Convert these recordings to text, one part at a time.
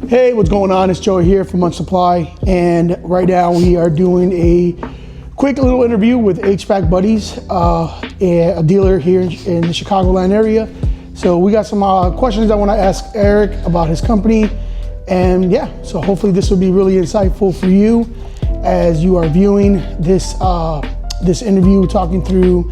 Hey, what's going on? It's Joey here from Munch Supply, and right now we are doing a quick little interview with Hvac Buddies, a dealer here in the Chicagoland area. So we got some questions I want to ask Eric about his company, and yeah, so hopefully this will be really insightful for you as you are viewing this this interview, talking through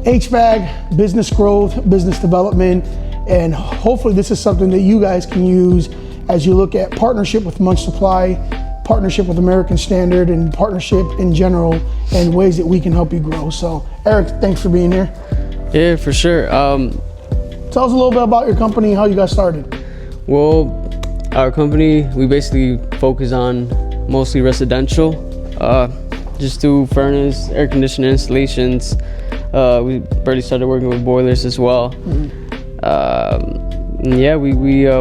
HVAC, business growth, business development, and hopefully this is something that you guys can use as you look at partnership with Munch Supply, partnership with American Standard, and partnership in general, and ways that we can help you grow. So Eric, thanks for being here. Yeah, for sure. Tell us a little bit about your company, how you got started. Well, our company, we basically focus on mostly residential, just do furnace, air conditioning installations. We already started working with boilers as well. Yeah, we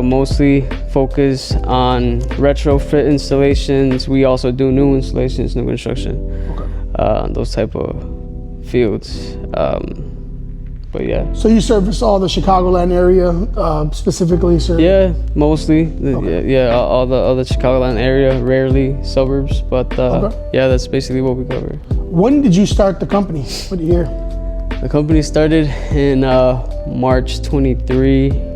mostly focus on retrofit installations. We also do new installations, new construction, those type of fields. But yeah. So you service all the Chicagoland area specifically, sir? Yeah, mostly. Yeah, all the Chicagoland area, rarely suburbs, but yeah, that's basically what we cover. When did you start the company? What year? The company started in March 2023.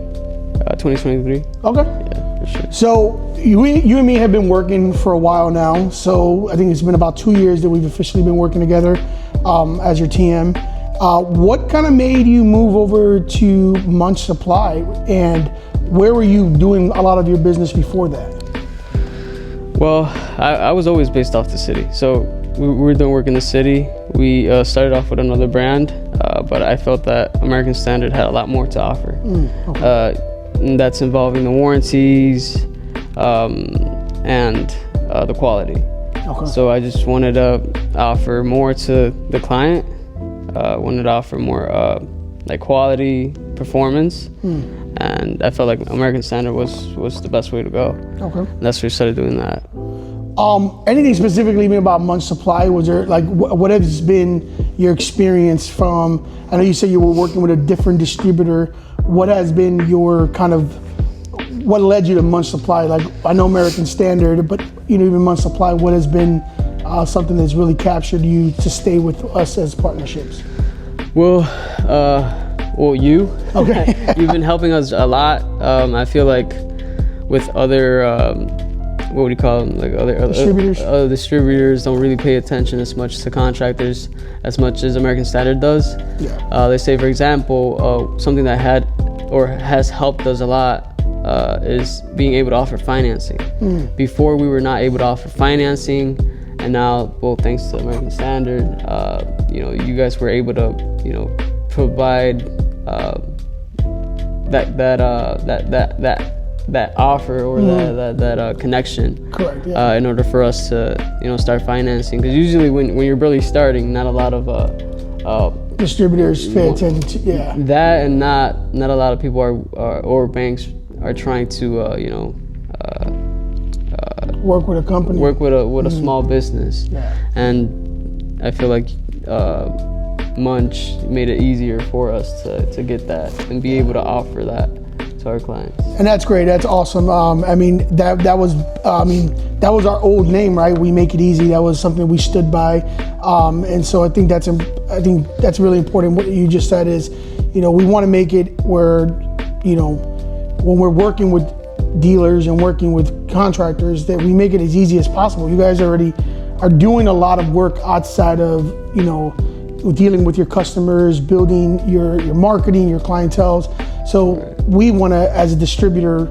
Okay. Yeah, for sure. So you and me have been working for a while now. So I think it's been about 2 years that we've officially been working together as your TM. What kind of made you move over to Munch Supply, and where were you doing a lot of your business before that? Well, I was always based off the city. So we were doing work in the city. We started off with another brand, but I felt that American Standard had a lot more to offer. And that's involving the warranties and the quality. Okay. So I just wanted to offer more to the client. Wanted to offer more like quality, performance, and I felt like American Standard was the best way to go. Okay. And that's why we started doing that. Anything specifically about Munch Supply? Was there like what has been your experience from? I know you said you were working with a different distributor. What has been your kind of what led you to Munch Supply? Like I know American Standard, but even Munch Supply. What has been something that's really captured you to stay with us as partnerships? Well, you. Okay. You've been helping us a lot. I feel like with other, what would you call them? Like other distributors. Other distributors don't really pay attention as much to contractors as much as American Standard does. Yeah. They say, for example, something that has helped us a lot is being able to offer financing. Before we were not able to offer financing. And now, well, thanks to American Standard, you guys were able to, provide that offer or that connection. Correct. Yeah. In order for us to, start financing, because usually when you're really starting, not a lot of distributors pay attention to that, and not a lot of people or banks are trying to, work with a company, work with a small business. And I feel like Munch made it easier for us to get that and be able to offer that to our clients. And that's great. That's awesome. I mean that was our old name, right? We make it easy. That was something we stood by, and so I think that's really important. What you just said is, we want to make it where, when we're working with dealers and working with contractors, that we make it as easy as possible. You guys already are doing a lot of work outside of, dealing with your customers, building your marketing, your clientele. So we want to, as a distributor,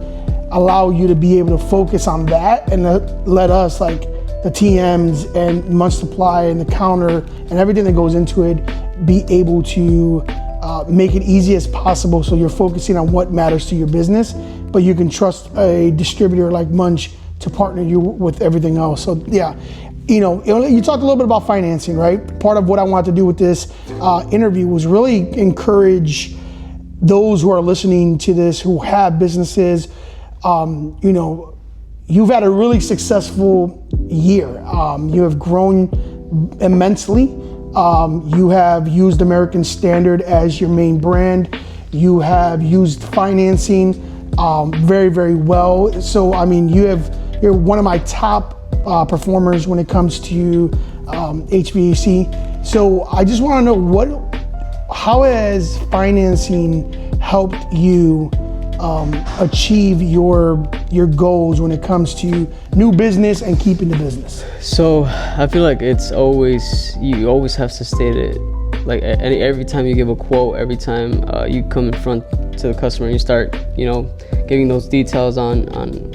allow you to be able to focus on that and let us, like the TMs and Munch Supply and the counter and everything that goes into it, be able to make it easy as possible, so you're focusing on what matters to your business, but you can trust a distributor like Munch to partner you with everything else. So yeah, you talked a little bit about financing, right? Part of what I wanted to do with this interview was really encourage those who are listening to this who have businesses. You've had a really successful year. You have grown immensely. You have used American Standard as your main brand. You have used financing very, very well. So, I mean, you're one of my top performers when it comes to HVAC. So I just want to know how has financing helped you achieve your goals when it comes to new business and keeping the business? So I feel like you always have to state it. Like every time you give a quote, every time you come in front to the customer and you start, giving those details on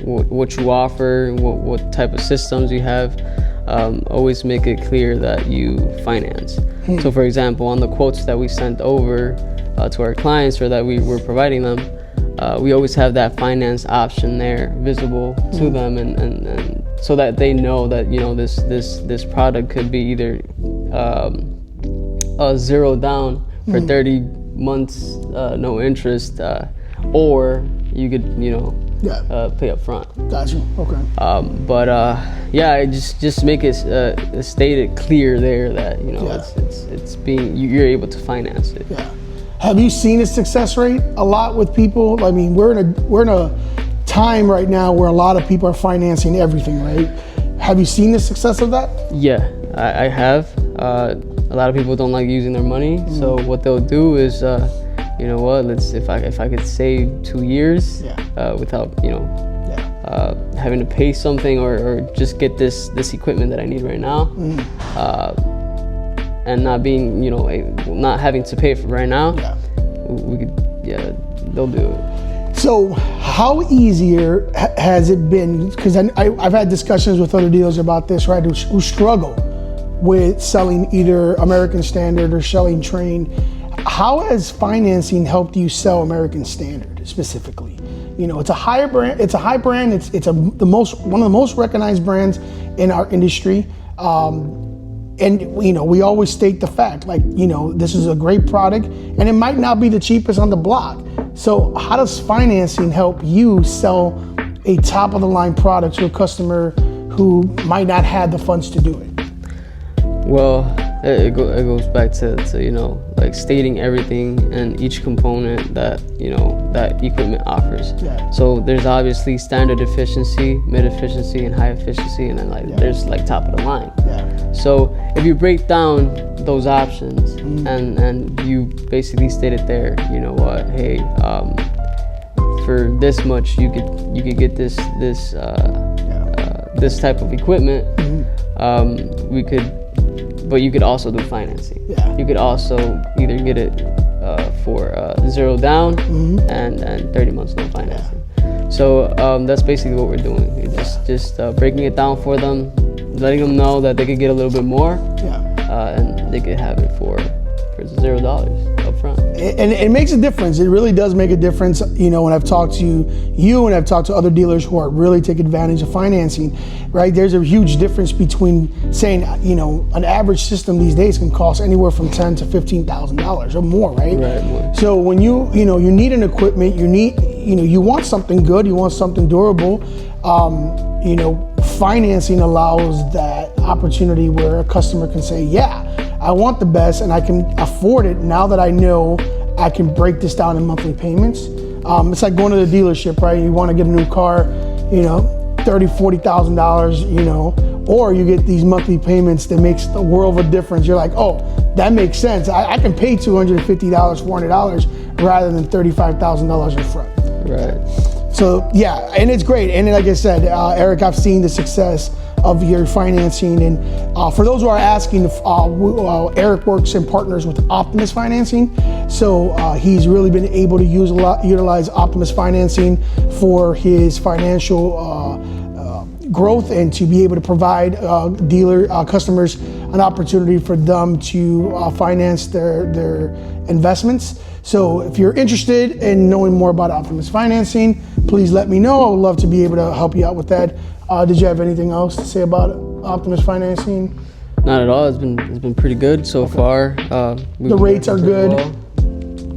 what you offer, what type of systems you have, always make it clear that you finance. So for example, on the quotes that we sent over to our clients or that we were providing them, we always have that finance option there visible to them, and so that they know that this product could be either zero down for 30 months, no interest, or you could pay up front. Gotcha. Okay. Just make it stated clear there that it's being you're able to finance it. Yeah. Have you seen a success rate a lot with people? I mean, we're in a time right now where a lot of people are financing everything, right? Have you seen the success of that? Yeah, I have. A lot of people don't like using their money, so what they'll do is, if I could save 2 years without having to pay something or just get this equipment that I need right now, and not being not having to pay for it right now, we could they'll do it. So how easier has it been? Because I've had discussions with other dealers about this, right? Who struggle with selling either American Standard or selling Trane. How has financing helped you sell American Standard specifically? It's a higher brand. It's a high brand. It's one of the most recognized brands in our industry. And we always state the fact, this is a great product, and it might not be the cheapest on the block. So how does financing help you sell a top of the line product to a customer who might not have the funds to do it? Well, it goes back to stating everything and each component that that equipment offers. Yeah. So there's obviously standard efficiency, mid efficiency, and high efficiency, and then there's top of the line. Yeah. So if you break down those options and you basically state it there, hey, for this much you could get this type of equipment. But you could also do financing. Yeah. You could also either get it for zero down and 30 months no financing. Yeah. So that's basically what we're doing. Just breaking it down for them, letting them know that they could get a little bit more, and they could have it for $0 up front. And it makes a difference. It really does make a difference. When I've talked to you and I've talked to other dealers who are really take advantage of financing, right? There's a huge difference between saying, an average system these days can cost anywhere from $10,000 to $15,000 or more, right? Right. More. So when you need an equipment, you want something good, you want something durable. Financing allows that opportunity where a customer can say, I want the best and I can afford it now that I know I can break this down in monthly payments. It's like going to the dealership, right? You want to get a new car, $30,000, $40,000, or you get these monthly payments that makes the world of a difference. You're like, oh, that makes sense. I can pay $250, $400 rather than $35,000 in front. Right. So and it's great. And like I said, Eric, I've seen the success of your financing. And for those who are asking, Eric works and partners with Optimus Financing. So he's really been able to utilize Optimus Financing for his financial growth and to be able to provide customers an opportunity for them to finance their investments. So if you're interested in knowing more about Optimus Financing, please let me know. I would love to be able to help you out with that. Did you have anything else to say about Optimus Financing? Not at all. It's been pretty good so far. The rates are good. Well.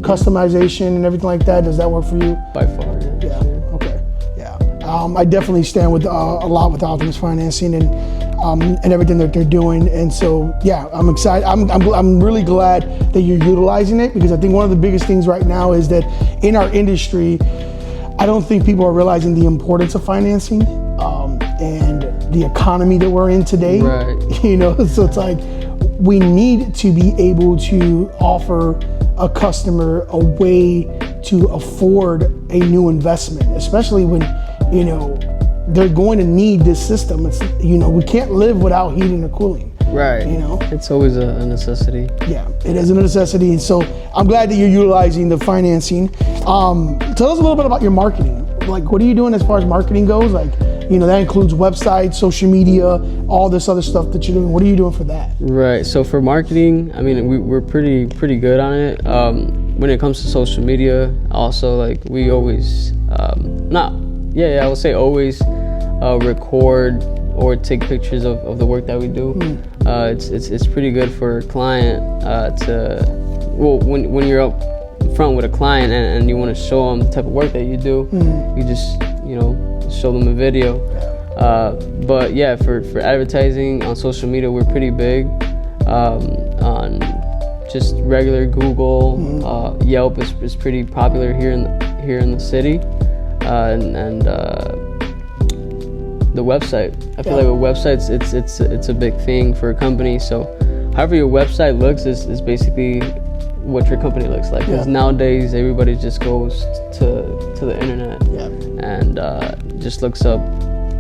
Customization and everything like that. Does that work for you? By far, yeah. Yeah. Okay. Yeah. I definitely stand with a lot with Optimus Financing and everything that they're doing. And so, I'm excited. I'm really glad that you're utilizing it, because I think one of the biggest things right now is that in our industry, I don't think people are realizing the importance of financing and the economy that we're in today. Right. You know, so it's like we need to be able to offer a customer a way to afford a new investment, especially when, you know, they're going to need this system. It's, you know, we can't live without heating or cooling. Right. You know, it's always a necessity. Yeah, it is a necessity. So I'm glad that you're utilizing the financing. Tell us a little bit about your marketing. Like, what are you doing as far as marketing goes? Like, you know, that includes websites, social media, all this other stuff that you're doing. What are you doing for that? Right. So for marketing, I mean, we're pretty good on it. When it comes to social media, also, like, we always I would say always record or take pictures of the work that we do. It's pretty good for a client when you're up front with a client and you want to show them the type of work that you do, you just, you know, show them a video. But yeah, for advertising on social media, we're pretty big on just regular Google. Yelp is pretty popular here in the city, and the website. I feel like with websites, it's a big thing for a company. So however your website looks is basically what your company looks like. Because nowadays everybody just goes to the internet and just looks up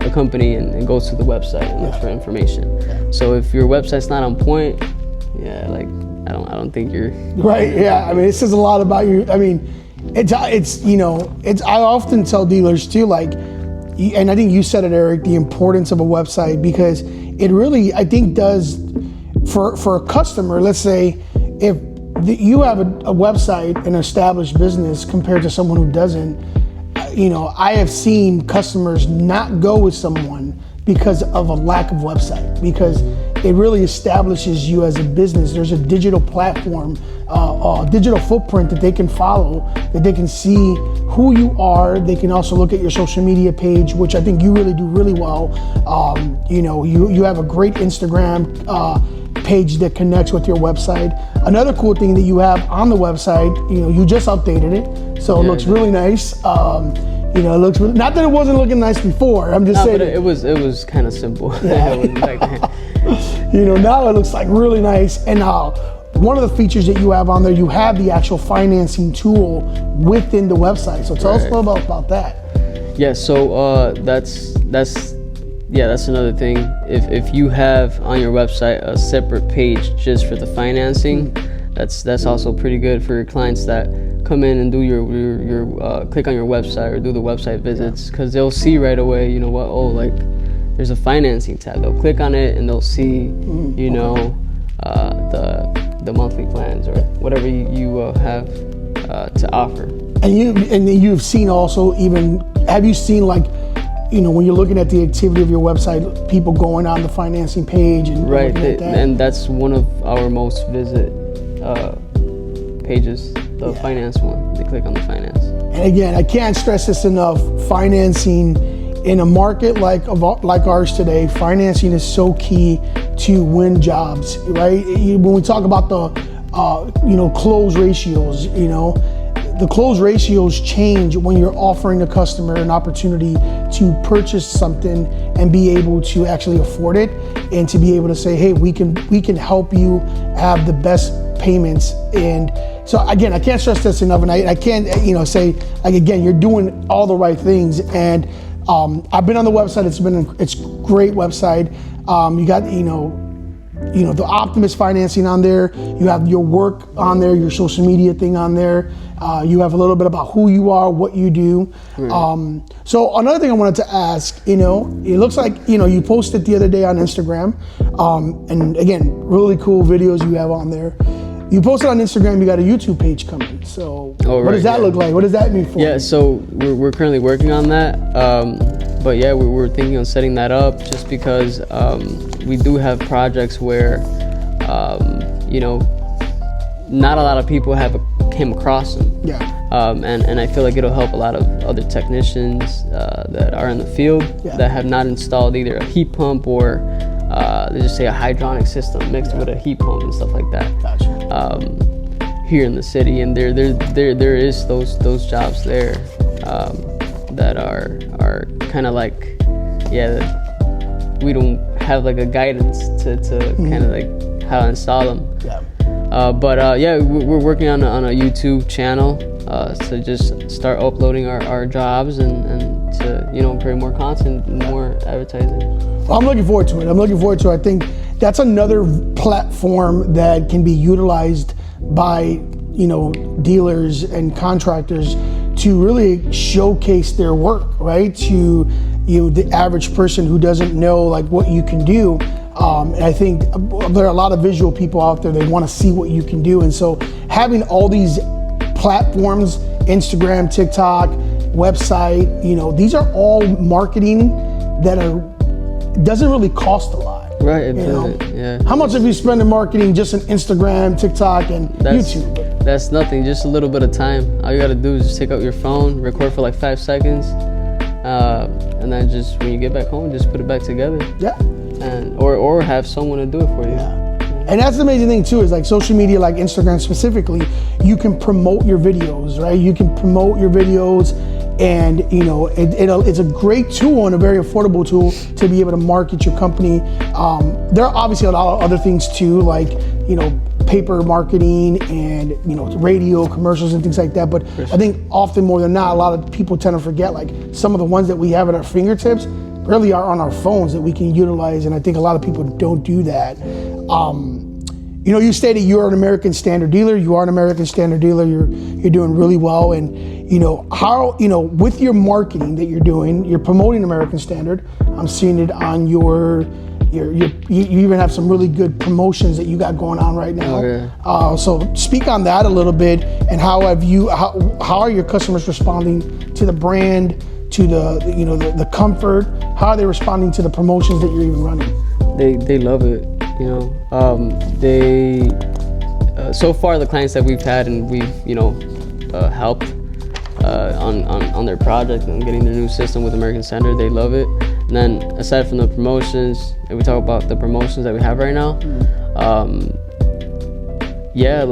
a company and goes to the website and looks for information. So if your website's not on point, like I don't think you're right. Yeah, I mean, it says a lot about you. I mean, it's you know, it's I often tell dealers too, like. And I think you said it, Eric, the importance of a website, because it really, I think, does for a customer. Let's say if you have a website, an established business, compared to someone who doesn't, you know, I have seen customers not go with someone because of a lack of website, because it really establishes you as a business. There's a digital platform, digital footprint that they can follow, that they can see who you are. They can also look at your social media page, which I think you really do really well. You know, you have a great Instagram page that connects with your website. Another cool thing that you have on the website, you know, you just updated it, so it looks really nice. You know, it looks really, not that it wasn't looking nice before. I'm just saying but it was kind of simple. Yeah. You know, now it looks like really nice. And one of the features that you have on there, you have the actual financing tool within the website. So tell us a little bit about that. Yeah. So that's another thing. If you have on your website a separate page just for the financing, that's also pretty good for your clients that come in and do your click on your website or do the website visits, because they'll see right away, you know what, like there's a financing tab. They'll click on it and they'll see, you know, the monthly plans or whatever you have to offer. And you've seen also, even, have you seen, like, you know, when you're looking at the activity of your website, people going on the financing page and right, looking at that? And that's one of our most visit pages, the finance one. They click on the finance. And again, I can't stress this enough. Financing in a market like ours today, financing is so key to win jobs, right? When we talk about the you know, close ratios, you know, the close ratios change when you're offering a customer an opportunity to purchase something and be able to actually afford it, and to be able to say, hey, we can help you have the best payments. And so again, I can't stress this enough, and I can't, you know, say, like, again, you're doing all the right things. And I've been on the website. It's a great website. You got, you know, the Optimus financing on there. You have your work on there, your social media thing on there. You have a little bit about who you are, what you do. So another thing I wanted to ask, you know, it looks like, you know, you posted the other day on Instagram, and again, really cool videos you have on there. You posted on Instagram, you got a YouTube page coming. So what does that look like? What does that mean for you? Yeah, so we're currently working on that. But yeah, we're thinking on setting that up, just because we do have projects where, you know, not a lot of people came across them. Yeah. And I feel like it'll help a lot of other technicians that are in the field that have not installed either a heat pump or they just say a hydronic system mixed with a heat pump and stuff like that. Gotcha. Here in the city, and there is those jobs there. that are kind of like, we don't have like a guidance to kind of like how to install them. We're working on a YouTube channel to just start uploading our jobs and to create more content and more advertising. Well, I'm looking forward to it. I think that's another platform that can be utilized by dealers and contractors to really showcase their work, right? To the average person who doesn't know like what you can do. And I think there are a lot of visual people out there. They want to see what you can do, and so having all these platforms, Instagram, TikTok, website, these are all marketing that doesn't really cost a lot. Right, it doesn't. Yeah. How much have you spent in marketing just on Instagram, TikTok, and YouTube? That's nothing. Just a little bit of time. All you gotta do is just take out your phone, record for like 5 seconds, and then just when you get back home, just put it back together. Yeah. And or have someone to do it for you. Yeah. And that's the amazing thing too, is like social media, like Instagram specifically, you can promote your videos, right? You can promote your videos, and it's a great tool and a very affordable tool to be able to market your company. There are obviously a lot of other things too, like paper marketing and radio commercials and things like that. But I think often more than not, a lot of people tend to forget like some of the ones that we have at our fingertips really are on our phones that we can utilize, and I think a lot of people don't do that. You stated you're an American Standard dealer. You are an American Standard dealer. You're doing really well, and how with your marketing that you're doing, you're promoting American Standard. I'm seeing it on you even have some really good promotions that you got going on right now. Okay. So speak on that a little bit, and how are your customers responding to the brand, to the comfort? How are they responding to the promotions that you're even running? They love it. So far the clients that we've had and we've helped on their project and getting their new system with American Standard, they love it. And then aside from the promotions, if we talk about the promotions that we have right now, they're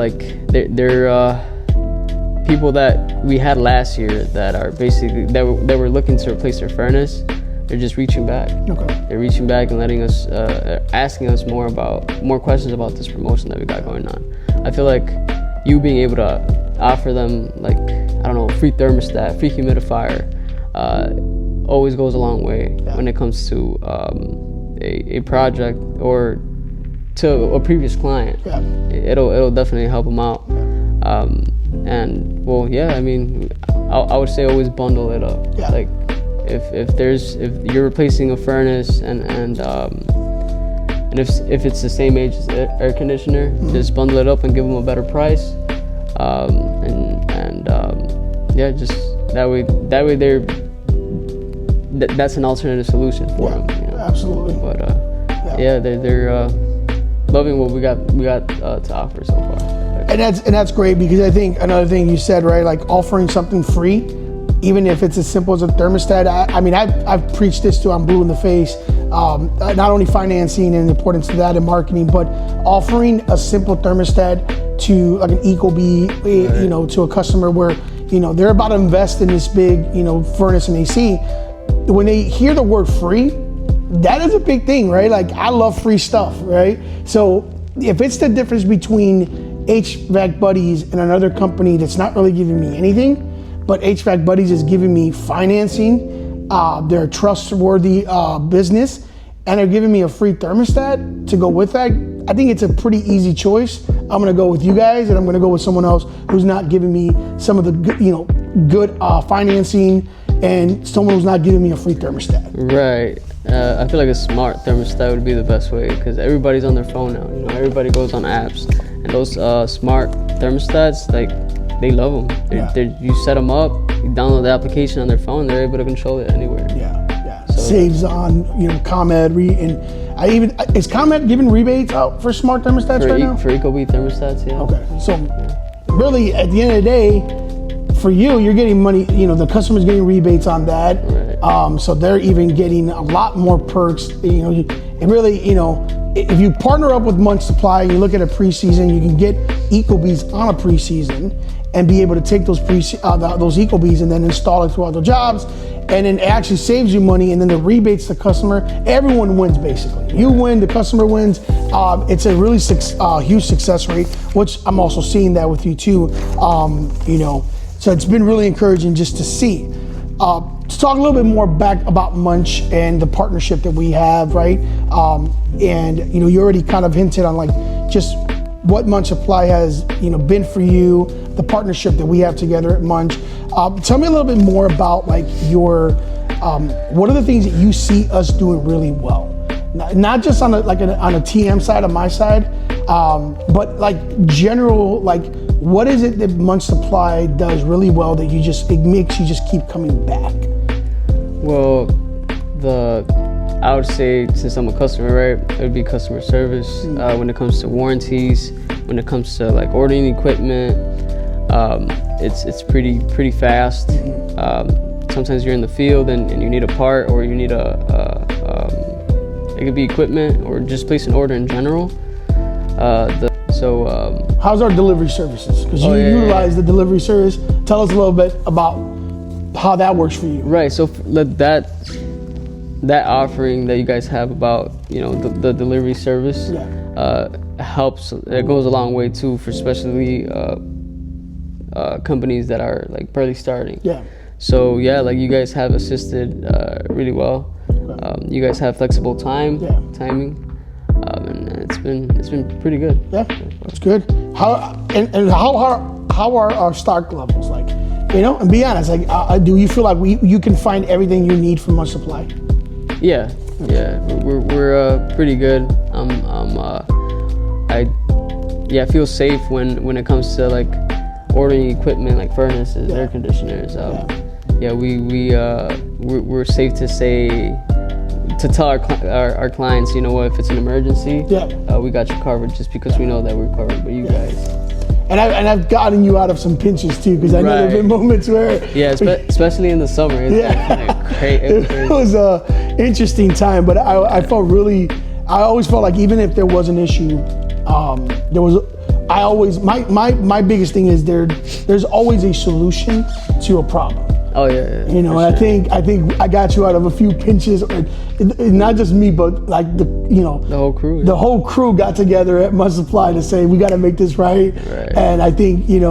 people that we had last year that are basically that were looking to replace their furnace. They're just reaching back. Okay. They're reaching back and letting us, asking us more questions about this promotion that we got going on. I feel like you being able to offer them like, free thermostat, free humidifier, always goes a long way when it comes to a project or to a previous client. Yeah. It'll definitely help them out. I would say always bundle it up. Yeah. Like if you're replacing a furnace and if it's the same age as air conditioner, just bundle it up and give them a better price. Just that way that's an alternative solution for them. Absolutely. But they're loving what we got to offer so far. And that's great, because I think another thing you said, right, like offering something free, even if it's as simple as a thermostat. I've preached this to I'm blue in the face. Not only financing and importance to that and marketing, but offering a simple thermostat to like an Ecobee, to a customer where they're about to invest in this big furnace and AC. When they hear the word free, that is a big thing, right? Like I love free stuff, right? So if it's the difference between Hvac Buddies and another company that's not really giving me anything, but Hvac Buddies is giving me financing, they're a trustworthy business, and they're giving me a free thermostat to go with that, I think it's a pretty easy choice. I'm gonna go with you guys, and I'm gonna go with someone else who's not giving me some of the good financing, and someone who's not giving me a free thermostat. Right. I feel like a smart thermostat would be the best way, because everybody's on their phone now. Everybody goes on apps, and those smart thermostats, like they love them. You set them up, you download the application on their phone, they're able to control it anywhere. So, saves on ComEd and is ComEd giving rebates out for smart thermostats right now? For Ecobee thermostats, yeah. Okay, so really at the end of the day, for you're getting money. The customer's getting rebates on that. Right. So they're even getting a lot more perks. If you partner up with Munch Supply and you look at a preseason, you can get Ecobees on a preseason and be able to take those Ecobees and then install it throughout the jobs. and then it actually saves you money, and then the rebates to the customer. Everyone wins basically. You win, the customer wins. It's a really huge success rate, which I'm also seeing that with you too. You know, so it's been really encouraging just to see. To talk a little bit more back about Munch and the partnership that we have, right? And you know, you already kind of hinted on like just what Munch Supply has, you know, been for you, the partnership that we have together at Munch. Tell me a little bit more about like your, what are the things that you see us doing really well? Not just on a TM side, on my side, but like general, like what is it that Munch Supply does really well that it makes you just keep coming back? Well, I would say, since I'm a customer, right, it would be customer service. When it comes to warranties, when it comes to like ordering equipment, it's pretty fast. Sometimes you're in the field and you need a part, or you need it could be equipment or just place an order in general. How's our delivery services? Because you utilize the delivery service. Tell us a little bit about how that works for you. Right. So that offering that you guys have about, you know, the delivery service helps. It goes a long way too, for especially companies that are like barely starting. Yeah. So yeah, like you guys have assisted really well. You guys have flexible timing, and it's been pretty good. Yeah, that's good. How are our stock levels like? You know, and be honest, like, do you feel like you can find everything you need from Munch Supply? Yeah, we're pretty good. I feel safe when it comes to like ordering equipment like furnaces, air conditioners. We're safe to say, to tell our clients, you know what, if it's an emergency, we got you covered, just because we know that we're covered by you guys. And I've gotten you out of some pinches too, because I know there've been moments where especially in the summer, it was an interesting time. But I always felt like even if there was an issue, my biggest thing is there's always a solution to a problem. Oh yeah. You know, and sure. I think I got you out of a few pinches, not just me, but like the whole crew. The whole crew got together at Munch Supply to say we got to make this right. And I think and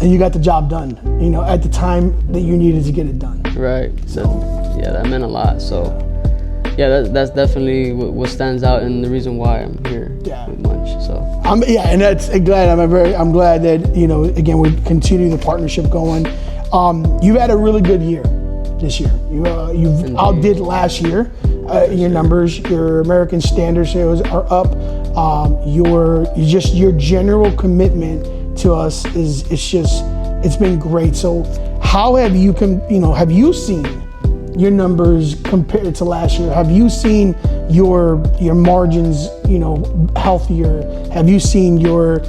you got the job done. You know, at the time that you needed to get it done. Right. So that meant a lot. So that's definitely what stands out, and the reason why I'm here with Munch. So I'm glad that again we continue the partnership going. You've had a really good year this year. You've outdid last year. Your numbers, your American Standard sales are up. Your general commitment to us it's been great. So how have you seen your numbers compared to last year? Have you seen your margins, healthier? Have you seen your,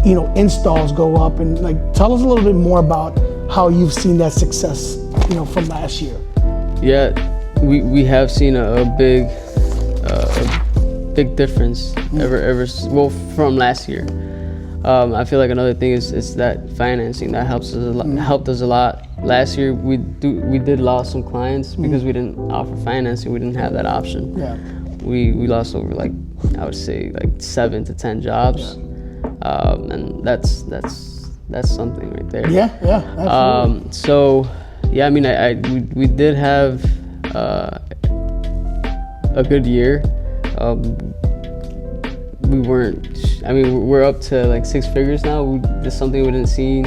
installs go up? And like, tell us a little bit more about how you've seen that success, from last year. Yeah, we have seen a big difference from last year. I feel like another thing is that financing that helped us a lot. Last year we did lose some clients because we didn't offer financing. We didn't have that option. Yeah. We lost over I would say 7 to 10 jobs, and that's something right there. Yeah, absolutely. So yeah, I mean, we did have a good year. We're up to 6 figures now. That's something we didn't see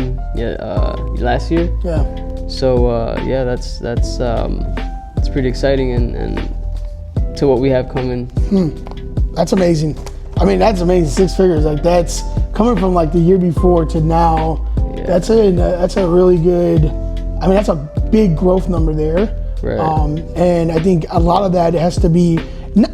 last year. Yeah. So that's pretty exciting, and to what we have coming. That's amazing. I mean, that's amazing. 6 figures, that's coming from the year before to now. Yeah. That's a really good. I mean, that's a big growth number there. Right. And I think a lot of that has to be.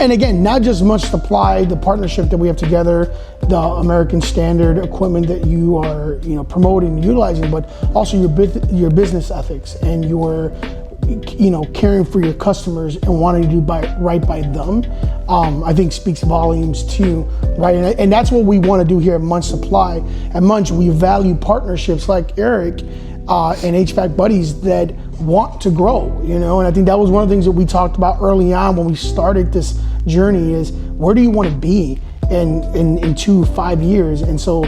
And again, not just Munch Supply, the partnership that we have together, the American Standard equipment that you are, promoting and utilizing, but also your business ethics and your, caring for your customers and wanting to do right by them. I think speaks volumes too, right? And that's what we want to do here at Munch Supply. At Munch, we value partnerships like Eric and Hvac Buddies that want to grow, you know, and I think that was one of the things that we talked about early on when we started this journey is where do you want to be in 2-5 years? And so,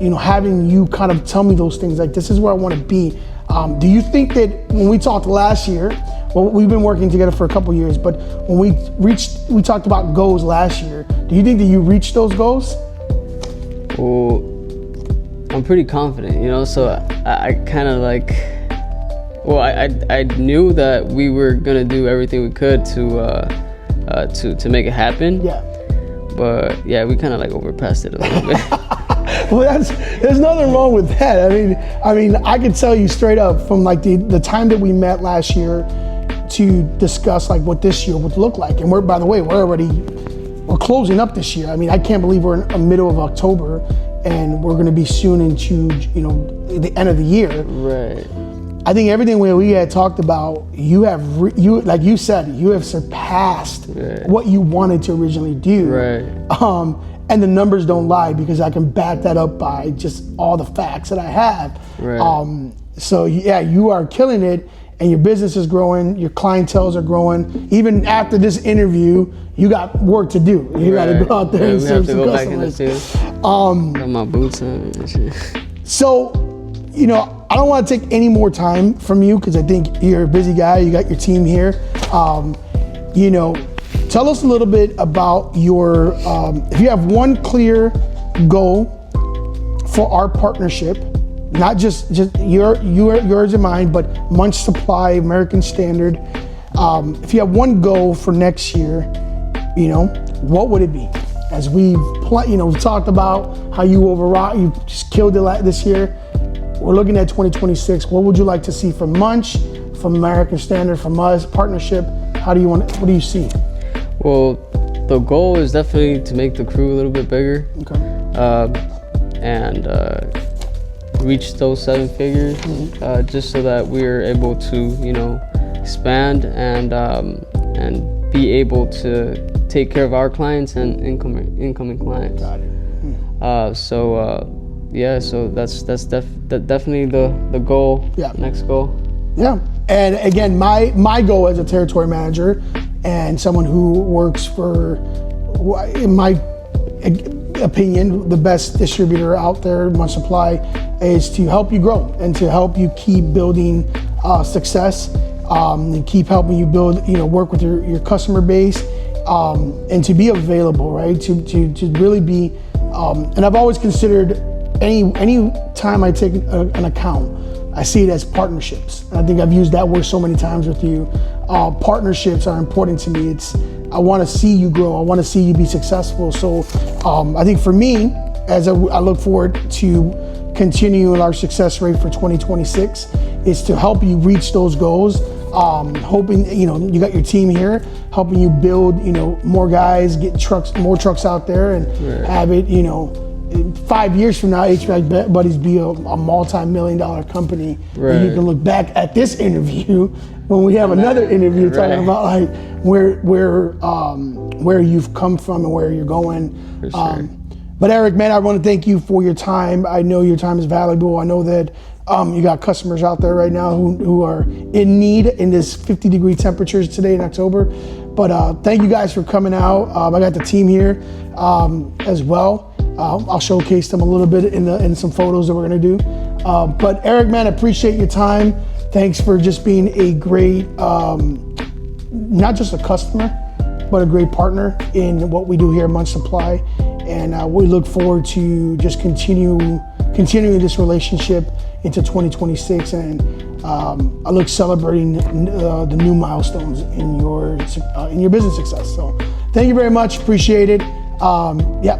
you know, having you kind of tell me those things, like this is where I want to be. Do you think that when we talked last year, well, we've been working together for a couple years, but when we talked about goals last year, do you think that you reached those goals? Well, I'm pretty confident, you know, so I kind of like, well, I knew that we were gonna do everything we could to make it happen. Yeah. But yeah, we kind of like overpassed it a little bit. Well, there's nothing wrong with that. I mean, I can tell you straight up from like the time that we met last year to discuss like what this year would look like. And by the way, we're closing up this year. I mean, I can't believe we're in the middle of October and we're going to be soon into, you know, the end of the year. Right. I think everything we had talked about, like you said, you have surpassed what you wanted to originally do. Right. And the numbers don't lie because I can back that up by just all the facts that I have. Right. So yeah, you are killing it, and your business is growing, your clientels are growing. Even after this interview, you got work to do. You got to go out there and serve some customers. Got my boots on and shit. So, you know, I don't want to take any more time from you because I think you're a busy guy. You got your team here. You know, tell us a little bit about your, if you have one clear goal for our partnership, not just yours and mine, but Munch Supply, American Standard. If you have one goal for next year, you know, what would it be? As we've talked about how you just killed it this year. We're looking at 2026. What would you like to see from Munch, from American Standard, from us, partnership? What do you see? Well, the goal is definitely to make the crew a little bit bigger. Okay. And reach those 7 figures, just so that we're able to, you know, expand and be able to take care of our clients and incoming clients. Got it. So that's definitely the goal. Yeah. Next goal. Yeah. And again, my goal as a territory manager and someone who works for, in my opinion, the best distributor out there, Munch Supply, is to help you grow and to help you keep building success, and keep helping you build, you know, work with your customer base, and to be available, right? To really be, and I've always considered any time I take an account, I see it as partnerships. And I think I've used that word so many times with you. Partnerships are important to me. I want to see you grow. I want to see you be successful. So I think for me, as I look forward to continuing our success rate for 2026, is to help you reach those goals. Hoping, you know, you got your team here, helping you build, you know, more guys, get more trucks out there, and have it, you know, 5 years from now, Hvac Buddies be a multi-million-dollar company. Right. And you can look back at this interview when we have another interview talking about like where you've come from and where you're going. For sure. But Eric, man, I want to thank you for your time. I know your time is valuable. I know that you got customers out there right now who are in need in this 50-degree temperatures today in October. But thank you guys for coming out. I got the team here as well. I'll showcase them a little bit in some photos that we're gonna do. But Eric, man, I appreciate your time. Thanks for just being a great, not just a customer, but a great partner in what we do here at Munch Supply. And we look forward to just continuing this relationship into 2026. And I look celebrating the new milestones in your business success. So thank you very much. Appreciate it. Yeah.